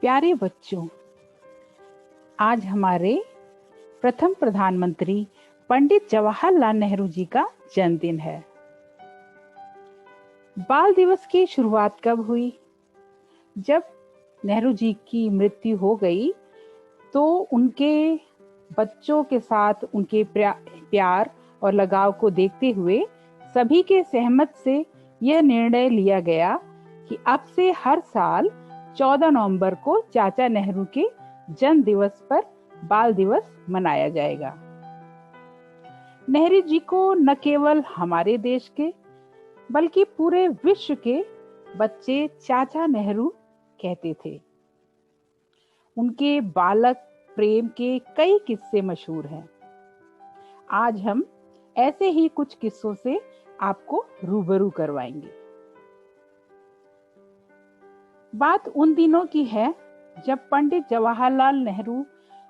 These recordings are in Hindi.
प्यारे बच्चों, आज हमारे प्रथम प्रधानमंत्री पंडित जवाहरलाल नेहरू जी का जन्मदिन है। बाल दिवस की शुरुआत कब हुई? जब नेहरू जी की मृत्यु हो गई तो उनके बच्चों के साथ उनके प्यार और लगाव को देखते हुए सभी के सहमत से यह निर्णय लिया गया कि अब से हर साल 14 नवंबर को चाचा नेहरू के जन्म दिवस पर बाल दिवस मनाया जाएगा। नेहरू जी को न केवल हमारे देश के बल्कि पूरे विश्व के बच्चे चाचा नेहरू कहते थे। उनके बालक प्रेम के कई किस्से मशहूर हैं। आज हम ऐसे ही कुछ किस्सों से आपको रूबरू करवाएंगे। बात उन दिनों की है जब पंडित जवाहरलाल नेहरू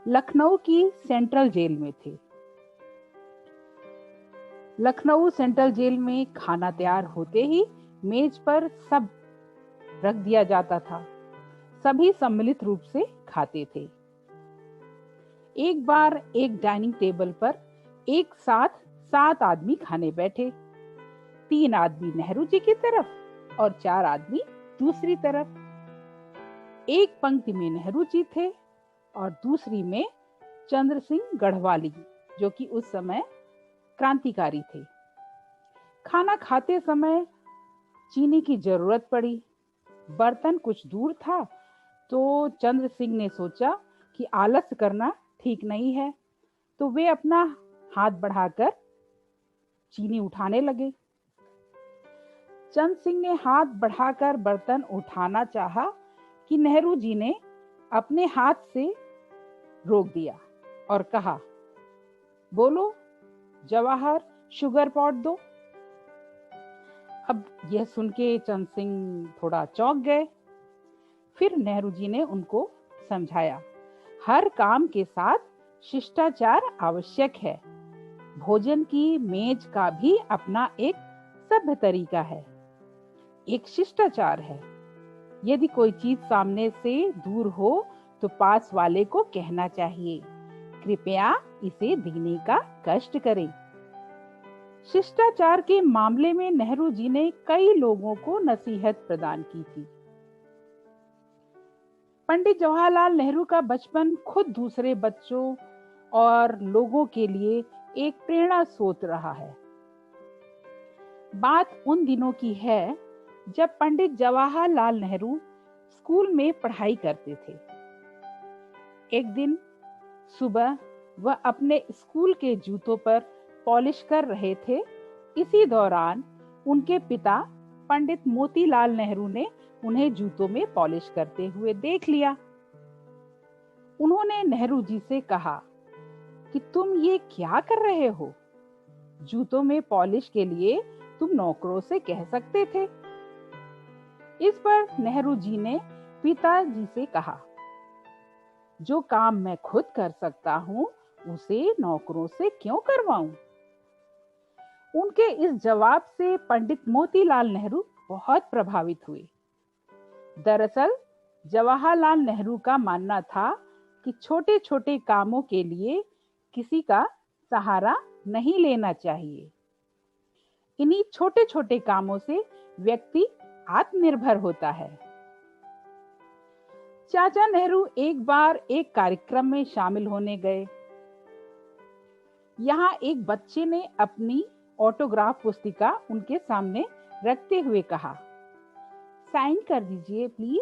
लखनऊ की सेंट्रल जेल में थे। लखनऊ सेंट्रल जेल में खाना तैयार होते ही मेज पर सब रख दिया जाता था। सभी सम्मिलित रूप से खाते थे। एक बार एक डाइनिंग टेबल पर एक साथ 7 आदमी खाने बैठे। 3 आदमी नेहरू जी की तरफ और 4 आदमी दूसरी तरफ। एक पंक्ति में नेहरू जी थे और दूसरी में चंद्र सिंह गढ़वाली, जो कि उस समय क्रांतिकारी थे। खाना खाते समय चीनी की जरूरत पड़ी। बर्तन कुछ दूर था तो चंद्र सिंह ने सोचा कि आलस करना ठीक नहीं है, तो वे अपना हाथ बढ़ाकर चीनी उठाने लगे। चंद्र सिंह ने हाथ बढ़ाकर बर्तन उठाना चाहा कि नेहरू जी ने अपने हाथ से रोक दिया और कहा, बोलो जवाहर, शुगर पॉट दो। अब यह सुन के चंद्र सिंह थोड़ा चौंक गए। फिर नेहरू जी ने उनको समझाया, हर काम के साथ शिष्टाचार आवश्यक है। भोजन की मेज का भी अपना एक सभ्य तरीका है, एक शिष्टाचार है। यदि कोई चीज सामने से दूर हो तो पास वाले को कहना चाहिए, कृपया इसे देने का कष्ट करें। शिष्टाचार के मामले में नेहरू जी ने कई लोगों को नसीहत प्रदान की थी। पंडित जवाहरलाल नेहरू का बचपन खुद दूसरे बच्चों और लोगों के लिए एक प्रेरणा स्रोत रहा है। बात उन दिनों की है जब पंडित जवाहरलाल नेहरू स्कूल में पढ़ाई करते थे। एक दिन सुबह वह अपने स्कूल के जूतों पर पॉलिश कर रहे थे। इसी दौरान उनके पिता पंडित मोतीलाल नेहरू ने उन्हें जूतों में पॉलिश करते हुए देख लिया। उन्होंने नेहरू जी से कहा कि तुम ये क्या कर रहे हो? जूतों में पॉलिश के लिए तुम नौकरों से कह सकते थे। इस पर नेहरू जी ने पिताजी से कहा, जो काम मैं खुद कर सकता हूं उसे नौकरों से क्यों करवाऊं? उनके इस जवाब से पंडित मोतीलाल नेहरू बहुत प्रभावित हुए। दरअसल जवाहरलाल नेहरू का मानना था कि छोटे छोटे कामों के लिए किसी का सहारा नहीं लेना चाहिए। इन्हीं छोटे छोटे कामों से व्यक्ति आत्मनिर्भर होता है। चाचा नेहरू एक बार एक कार्यक्रम में शामिल होने गए। यहाँ एक बच्चे ने अपनी ऑटोग्राफ पुस्तिका उनके सामने रखते हुए कहा, साइन कर दीजिए प्लीज।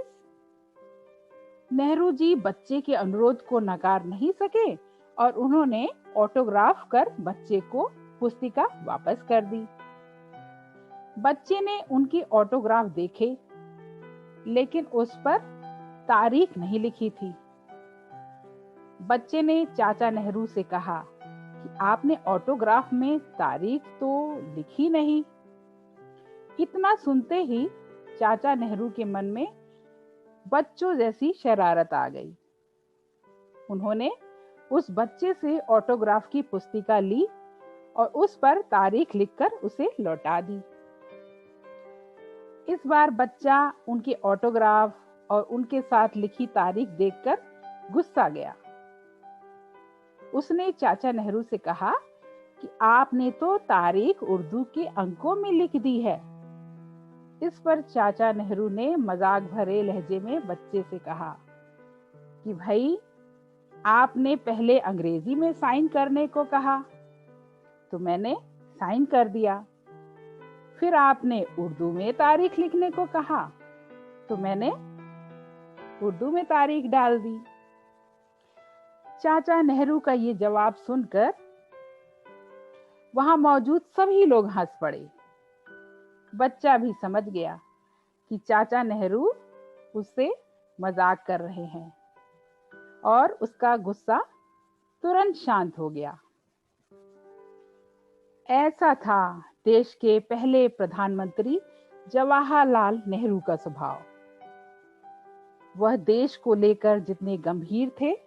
नेहरू जी बच्चे के अनुरोध को नकार नहीं सके और उन्होंने ऑटोग्राफ कर बच्चे को पुस्तिका वापस कर दी। बच्चे ने उनकी ऑटोग्राफ देखे, लेकिन उस पर तारीख नहीं लिखी थी। बच्चे ने चाचा नेहरू से कहा कि आपने ऑटोग्राफ में तारीख तो लिखी नहीं। इतना सुनते ही चाचा नेहरू के मन में बच्चों जैसी शरारत आ गई। उन्होंने उस बच्चे से ऑटोग्राफ की पुस्तिका ली और उस पर तारीख लिखकर उसे लौटा दी। इस बार बच्चा उनके ऑटोग्राफ और उनके साथ लिखी तारीख देखकर गुस्सा गया। उसने चाचा नेहरू से कहा कि आपने तो तारीख उर्दू के अंकों में लिख दी है। इस पर चाचा नेहरू ने मजाक भरे लहजे में बच्चे से कहा कि भाई, आपने पहले अंग्रेजी में साइन करने को कहा तो मैंने साइन कर दिया, फिर आपने उर्दू में तारीख लिखने को कहा तो मैंने उर्दू में तारीख डाल दी। चाचा नेहरू का ये जवाब सुनकर वहां मौजूद सभी लोग हंस पड़े। बच्चा भी समझ गया कि चाचा नेहरू उससे मजाक कर रहे हैं और उसका गुस्सा तुरंत शांत हो गया। ऐसा था देश के पहले प्रधानमंत्री जवाहरलाल नेहरू का स्वभाव। वह देश को लेकर जितने गंभीर थे,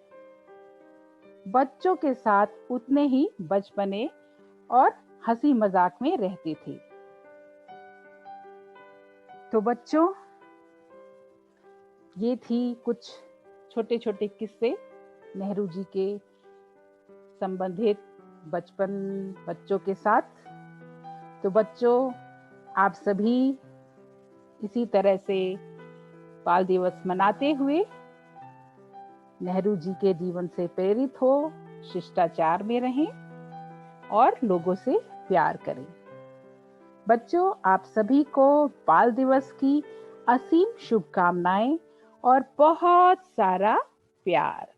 बच्चों के साथ उतने ही बचपने और हंसी मजाक में रहते थे। तो बच्चों, ये थी कुछ छोटे छोटे किस्से नेहरू जी के संबंधित बचपन बच्चों के साथ। तो बच्चों, आप सभी इसी तरह से बाल दिवस मनाते हुए नेहरू जी के जीवन से प्रेरित हो, शिष्टाचार में रहें और लोगों से प्यार करें। बच्चों, आप सभी को बाल दिवस की असीम शुभकामनाएं और बहुत सारा प्यार।